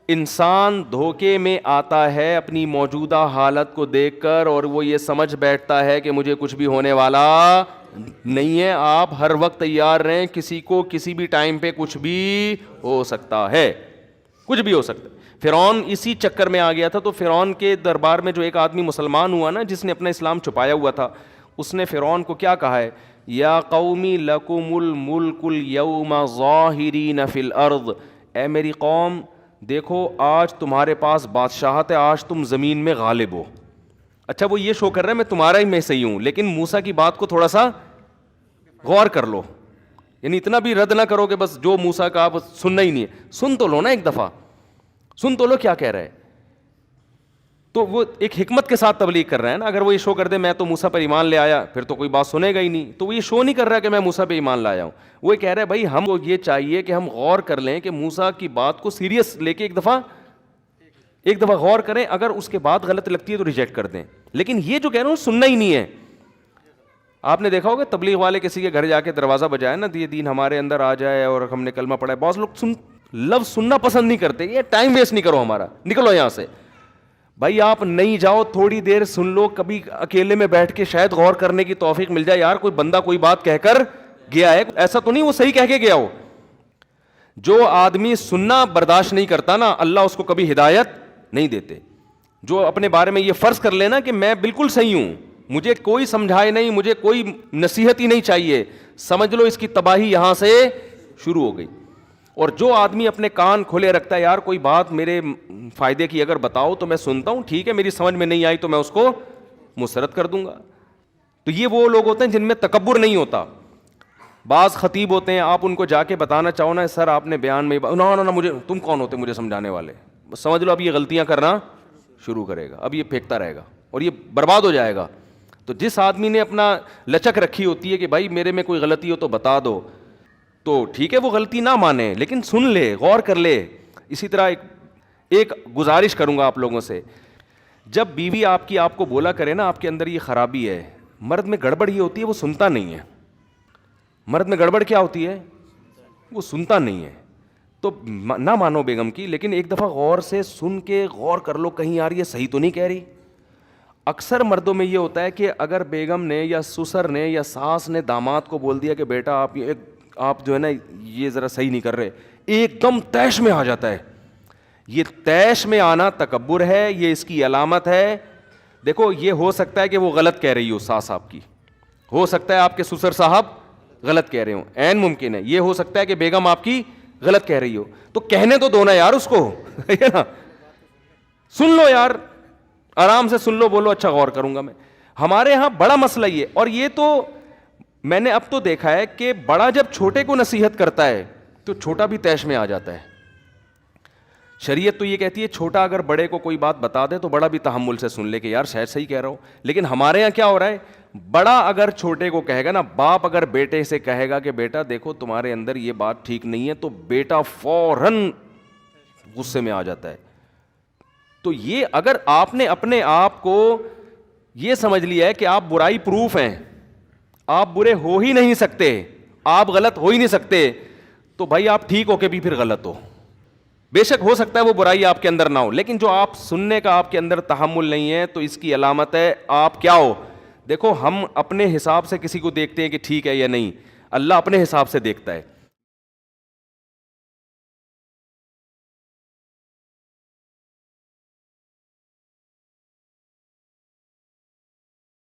انسان دھوکے میں آتا ہے اپنی موجودہ حالت کو دیکھ کر, اور وہ یہ سمجھ بیٹھتا ہے کہ مجھے کچھ بھی ہونے والا نہیں ہے. آپ ہر وقت تیار رہیں, کسی کو کسی بھی ٹائم پہ کچھ بھی ہو سکتا ہے, کچھ بھی ہو سکتا ہے. فرعون اسی چکر میں آ گیا تھا. تو فرعون کے دربار میں جو ایک آدمی مسلمان ہوا نا, جس نے اپنا اسلام چھپایا ہوا تھا, اس نے فرعون کو کیا کہا ہے, یا قومی لکم الملک اليوم ظاہرین فی الارض, اے میری قوم دیکھو آج تمہارے پاس بادشاہت ہے, آج تم زمین میں غالب ہو. اچھا وہ یہ شو کر رہا ہے میں تمہارا ہی میں صحیح ہوں, لیکن موسیٰ کی بات کو تھوڑا سا غور کر لو, یعنی اتنا بھی رد نہ کرو کہ بس جو موسیٰ کا آپ سننا ہی نہیں ہے, سن تو لو نا, ایک دفعہ سن تو لو کیا کہہ رہا ہے. تو وہ ایک حکمت کے ساتھ تبلیغ کر رہا ہے نا. اگر وہ یہ شو کر دے میں تو موسیٰ پر ایمان لے آیا, پھر تو کوئی بات سنے گا ہی نہیں. تو وہ یہ شو نہیں کر رہا کہ میں موسیٰ پہ ایمان لایا ہوں, وہ کہہ رہا ہے بھائی ہم کو یہ چاہیے کہ ہم غور کر لیں کہ موسیٰ کی بات کو سیریس لے کے ایک دفعہ غور کریں, اگر اس کے بعد غلط لگتی ہے تو ریجیکٹ کر دیں. لیکن یہ جو کہہ رہا ہوں سننا ہی نہیں ہے. آپ نے دیکھا ہوگا تبلیغ والے کسی کے گھر جا کے دروازہ بجائے نا, یہ دین ہمارے اندر آ جائے اور ہم نے کلمہ پڑھا ہے, بہت لوگ لفظ سننا پسند نہیں کرتے. یہ ٹائم ویسٹ نہیں کرو ہمارا, نکلو یہاں سے. بھائی آپ نہیں جاؤ, تھوڑی دیر سن لو, کبھی اکیلے میں بیٹھ کے شاید غور کرنے کی توفیق مل جائے. یار کوئی بندہ کوئی بات کہہ کر گیا ہے, ایسا تو نہیں وہ صحیح کہہ کے گیا ہو. جو آدمی سننا برداشت نہیں کرتا نا, اللہ اس کو کبھی ہدایت نہیں دیتے. جو اپنے بارے میں یہ فرض کر لینا کہ میں بالکل صحیح ہوں, مجھے کوئی سمجھائے نہیں, مجھے کوئی نصیحت ہی نہیں چاہیے, سمجھ لو اس کی تباہی یہاں سے شروع ہو گئی. اور جو آدمی اپنے کان کھلے رکھتا ہے, یار کوئی بات میرے فائدے کی اگر بتاؤ تو میں سنتا ہوں, ٹھیک ہے میری سمجھ میں نہیں آئی تو میں اس کو مسترد کر دوں گا. تو یہ وہ لوگ ہوتے ہیں جن میں تکبر نہیں ہوتا. بعض خطیب ہوتے ہیں, آپ ان کو جا کے بتانا چاہو نا سر آپ نے بیان میں نا مجھے تم کون ہوتے مجھے سمجھانے والے, سمجھ لو اب یہ غلطیاں کرنا شروع کرے گا, اب یہ پھینکتا رہے گا اور یہ برباد ہو جائے گا. تو جس آدمی نے اپنا لچک رکھی ہوتی ہے کہ بھائی میرے میں کوئی غلطی ہو تو بتا دو, تو ٹھیک ہے وہ غلطی نہ مانے لیکن سن لے, غور کر لے. اسی طرح ایک گزارش کروں گا آپ لوگوں سے, جب بیوی آپ کی آپ کو بولا کرے نا آپ کے اندر یہ خرابی ہے, مرد میں گڑبڑ یہ ہوتی ہے وہ سنتا نہیں ہے. مرد میں گڑبڑ کیا ہوتی ہے, وہ سنتا نہیں ہے. تو نہ مانو بیگم کی, لیکن ایک دفعہ غور سے سن کے غور کر لو کہیں یار یہ صحیح تو نہیں کہہ رہی. اکثر مردوں میں یہ ہوتا ہے کہ اگر بیگم نے یا سسر نے یا ساس نے داماد کو بول دیا کہ بیٹا آپ جو ہے نا یہ ذرا صحیح نہیں کر رہے, ایک دم طیش میں آ جاتا ہے. یہ طیش میں آنا تکبر ہے, یہ اس کی علامت ہے. دیکھو یہ ہو سکتا ہے کہ وہ غلط کہہ رہی ہو ساس آپ کی, ہو سکتا ہے آپ کے سسر صاحب غلط کہہ رہے ہوں, عین ممکن ہے. یہ ہو سکتا ہے کہ بیگم آپ کی غلط کہہ رہی ہو, تو کہنے تو دو نا یار اس کو, سن لو یار, آرام سے سن لو, بولو اچھا غور کروں گا میں. ہمارے ہاں بڑا مسئلہ یہ, اور یہ تو میں نے اب تو دیکھا ہے کہ بڑا جب چھوٹے کو نصیحت کرتا ہے تو چھوٹا بھی طیش میں آ جاتا ہے. شریعت تو یہ کہتی ہے چھوٹا اگر بڑے کو کوئی بات بتا دے تو بڑا بھی تحمل سے سن لے کہ یار شاید صحیح کہہ رہا ہوں. لیکن ہمارے یہاں کیا ہو رہا ہے, بڑا اگر چھوٹے کو کہے گا نا, باپ اگر بیٹے سے کہے گا کہ بیٹا دیکھو تمہارے اندر یہ بات ٹھیک نہیں ہے, تو بیٹا فوراً غصے میں آ جاتا ہے. تو یہ اگر آپ نے اپنے آپ کو یہ سمجھ لیا ہے کہ آپ برائی پروف ہیں, آپ برے ہو ہی نہیں سکتے, آپ غلط ہو ہی نہیں سکتے, تو بھائی آپ ٹھیک ہو کے بھی پھر غلط ہو. بے شک ہو سکتا ہے وہ برائی آپ کے اندر نہ ہو, لیکن جو آپ سننے کا آپ کے اندر تحمل نہیں ہے تو اس کی علامت ہے آپ کیا ہو. دیکھو ہم اپنے حساب سے کسی کو دیکھتے ہیں کہ ٹھیک ہے یا نہیں, اللہ اپنے حساب سے دیکھتا ہے.